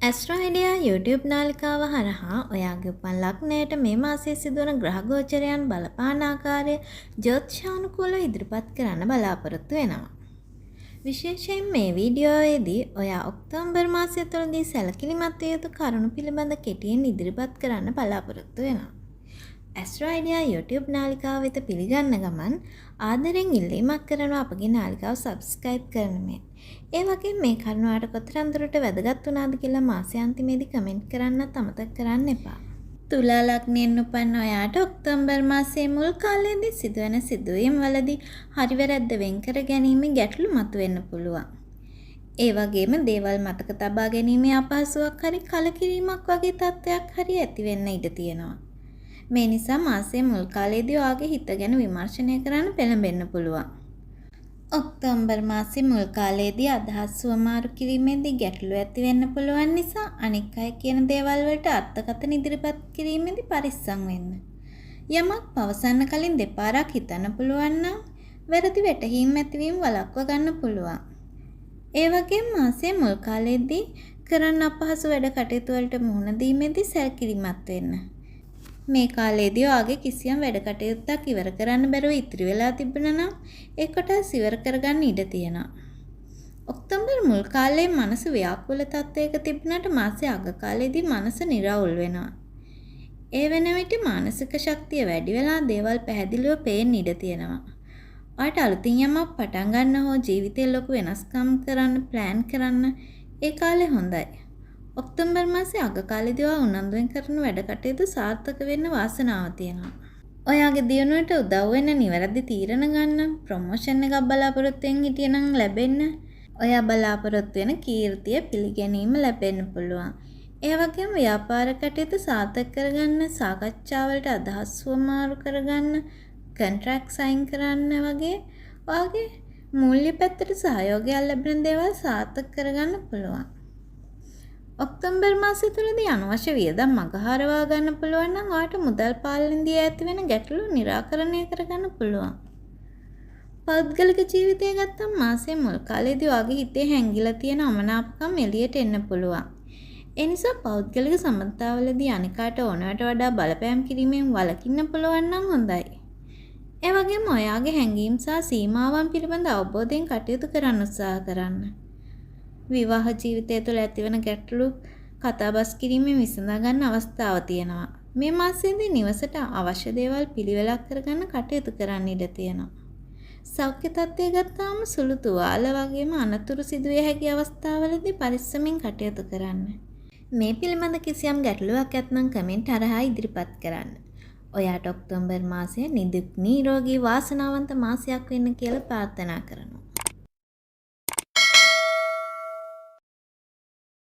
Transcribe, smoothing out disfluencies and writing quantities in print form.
Astro idea YouTube නාලිකාව හරහා ඔයාගේ උපන් ලග්නයට මේ මාසයේ සිදුවන ග්‍රහ ගෝචරයන් බලපාන ආකාරය ජ්‍යොතිෂානුකූලව ඉදිරිපත් කරන්න බලාපොරොත්තු වෙනවා. විශේෂයෙන් මේ වීඩියෝවේදී ඔයා ඔක්තෝබර් මාසය තුළදී සැලකිලිමත් විය යුතු කරුණු පිළිබඳ කෙටියෙන් ඉදිරිපත් කරන්න බලාපොරොත්තු වෙනවා. ඇස්ට්‍රෝ අයිඩියා YouTube නාලිකාව වෙත පිළිගන්න ගමන් ආදරෙන් ඉල්ලීමක් කරනවා අපගේ නාලිකාව සබ්ස්ක්‍රයිබ් කරන මෙන්. ඒ වගේම මේ කරුණ ඔයාලට කොතරම් දුරට වැදගත් වුණාද කියලා මාසය අන්තිමේදී කමෙන්ට් කරන්නත් අමතක කරන්න එපා. තුලා ලග්නයෙන් උපන්න ඔයාට ඔක්තෝබර් මාසයේ මුල් කාලයේදී සිදුවන සිදුවීම් වලදී හරි වැරද්ද වෙන් කර ගැනීමේ ගැටලු මතුවෙන්න පුළුවන්. ඒ වගේම දේවල් මතක තබා ගැනීමේ අපහසුාවක් හරි කලකිරීමක් වගේ තත්ත්වයක් හරි ඇති වෙන්න ඉඩ තියෙනවා. මේ නිසා මාසයේ මුල් කාලයේදී ඔයාගේ හිත ගැන විමර්ශනය කරන්න පෙළඹෙන්න පුළුවන්. ඔක්තෝබර් මාසයේ මුල් කාලයේදී අදහස් සුවමාරු කිරීමේදී ගැටලු ඇති වෙන්න පුළුවන් නිසා අනික් අය කියන දේවල් වලට අර්ථකථන ඉදිරිපත් කිරීමේදී පරිස්සම් වෙන්න. යමක් පවසන්න කලින් දෙපාරක් හිතන්න පුළුවන් නම් වැරදි වැටහීම් ඇතිවීම වළක්වා ගන්න පුළුවන්. ඒ වගේම මාසයේ මුල් කාලයේදී කරන්න අපහසු වැඩ කටයුතු වලට මුහුණ දීමේදී සැලකිලිමත් වෙන්න. මේ කාලේදී ඔයාගේ කිසියම් වැඩ කටයුත්තක් ඉවර කරන්න බැරුව ඉතිරි වෙලා තිබුණා නම් ඒ කොටස් ඉවර කරගන්න ඉඩ තියෙනවා. ඔක්තෝබර් මුල් කාලේ මනස ව්‍යාකූල තත්ත්වයක තිබුණාට මාසයේ අග කාලේදී මනස නිරවුල් වෙනවා. ඒ වෙන විට මානසික ශක්තිය වැඩි වෙලා දේවල් පැහැදිලිව පේන්න ඉඩ තියෙනවා. ඔයාට අලුතින් යමක් පටන් ගන්න හෝ ජීවිතේ ලොකු වෙනස්කම් කරන්න ප්ලෑන් කරන්න ඒ කාලේ හොඳයි. ඔක්තෝබර් මාසයේ අග කාලේදී ඔයා උනන්දුවෙන් කරන වැඩ කටයුතු සාර්ථක වෙන්න වාසනාව තියෙනවා. ඔයාගේ දියුණුවට උදව් වෙන නිවැරදි තීරණ ගන්න, ප්‍රොමෝෂන් එකක් බලාපොරොත්තු වෙන හිටියනම් ලැබෙන්න, ඔයා බලාපොරොත්තු වෙන කීර්තිය පිළිගැනීම ලැබෙන්න පුළුවන්. ඒ වගේම ව්‍යාපාර කටයුතු සාර්ථක කරගන්න, සාකච්ඡාවලට අදහස් වමාරු කරගන්න, කොන්ට්‍රැක්ට් සයින් කරන්න වගේ ඔයාගේ මූල්‍ය පැත්තට සහයෝගයක් ලැබෙන දේවල් සාර්ථක කරගන්න පුළුවන්. ඔක්තෝබර් මාසය තුලදී අනවශ්‍ය වියදම් මගහරවා ගන්න පුළුවන් නම් ඔයාට මුදල් පාලනයේදී ඇති වෙන ගැටලු निराකරණය කරගන්න පුළුවන්. පෞද්ගලික ජීවිතය ගත්තම මාසයේ මුල් කාලේදී ඔයාගේ හිතේ හැංගිලා තියෙන අමනාපකම් එළියට එන්න පුළුවන්. ඒ නිසා පෞද්ගලික සම්බන්ධතාවලදී අනිකාට ඕනවට වඩා බලපෑම් කිරීමෙන් වළකින්න පුළුවන් නම් හොඳයි. ඒ වගේම ඔයාගේ හැඟීම් සහ සීමාවන් පිළිබඳ අවබෝධයෙන් කටයුතු කරන්න උත්සාහ කරන්න. විවාහ ජීවිතය තුළ ඇතිවන ගැටලු කතාබස් කිරීමෙන් විසඳා ගන්න අවස්ථාව තියෙනවා. මේ මාසයේදී නිවසට අවශ්‍ය දේවල් පිළිවෙලක් කරගන්න කටයුතු කරන්න ඉඩ තියෙනවා. සෞඛ්‍ය තත්ත්වය ගත්තාම සුළු තුවාල වගේම අනතුරු සිදුවිය හැකි අවස්ථාවලදී පරිස්සමින් කටයුතු කරන්න. මේ පිළිබඳ කිසියම් ගැටලුවක් ඇත්නම් කමෙන්ට් හරහා ඉදිරිපත් කරන්න. ඔයාට ඔක්තෝබර් මාසය නිදුක් නිරෝගී වාසනාවන්ත මාසයක් වෙන්න කියලා ප්‍රාර්ථනා කරනවා.